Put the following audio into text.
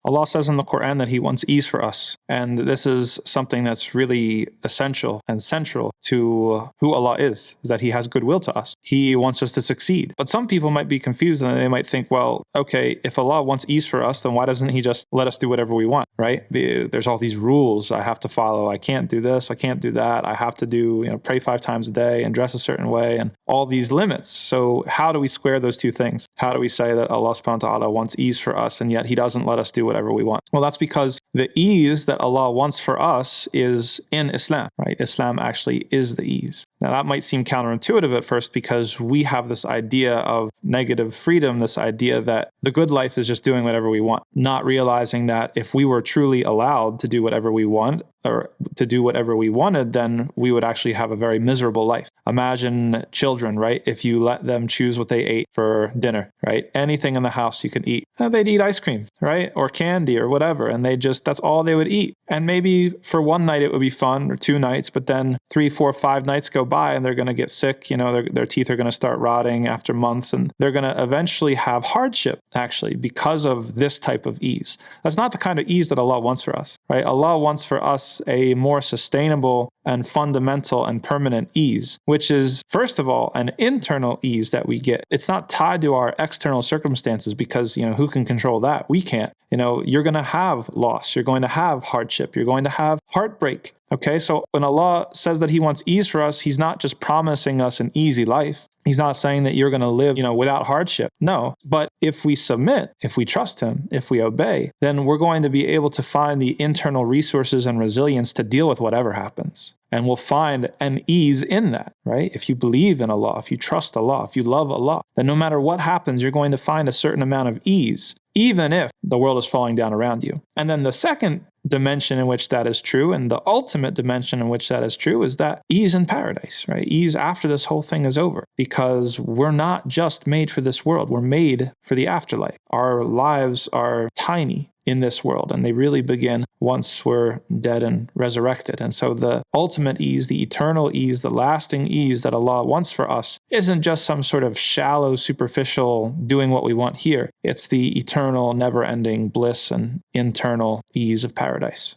Allah says in the Quran that He wants ease for us. And this is something that's really essential and central to who Allah is that He has goodwill to us. He wants us to succeed. But some people might be confused and they might think, well, okay, if Allah wants ease for us, then why doesn't He just let us do whatever we want, right? There's all these rules I have to follow. I can't do this. I can't do that. I have to do, pray 5 times a day and dress a certain way and all these limits. So how do we square those two things? How do we say that Allah subhanahu wa ta'ala wants ease for us and yet He doesn't let us do whatever we want? Well, that's because the ease that Allah wants for us is in Islam, right? Islam actually is the ease. Now, that might seem counterintuitive at first because we have this idea of negative freedom, this idea that the good life is just doing whatever we want, not realizing that if we were truly allowed to do whatever we want or to do whatever we wanted, then we would actually have a very miserable life. Imagine children, right? If you let them choose what they ate for dinner, right? Anything in the house you can eat. They'd eat ice cream, right? Or candy or whatever. And that's all they would eat. And maybe for one night it would be fun or 2 nights, but then 3, 4, 5 nights go by and they're going to get sick. Their teeth are going to start rotting after months and they're going to eventually have hardship actually because of this type of ease. That's not the kind of ease that Allah wants for us, right? Allah wants for us a more sustainable and fundamental and permanent ease, which is, first of all, an internal ease that we get. It's not tied to our external circumstances because, who can control that? We can't. You're going to have loss. You're going to have hardship. You're going to have heartbreak. Okay, so when Allah says that He wants ease for us, He's not just promising us an easy life. He's not saying that you're going to live, without hardship. No, but if we submit, if we trust Him, if we obey, then we're going to be able to find the internal resources and resilience to deal with whatever happens. And we'll find an ease in that, right? If you believe in Allah, if you trust Allah, if you love Allah, then no matter what happens, you're going to find a certain amount of ease, even if the world is falling down around you. And then the second dimension in which that is true, and the ultimate dimension in which that is true, is that ease in paradise, right? Ease after this whole thing is over, because we're not just made for this world, we're made for the afterlife. Our lives are tiny in this world, and they really begin once we're dead and resurrected. And so the ultimate ease, the eternal ease, the lasting ease that Allah wants for us isn't just some sort of shallow, superficial doing what we want here. It's the eternal, never-ending bliss and internal ease of paradise.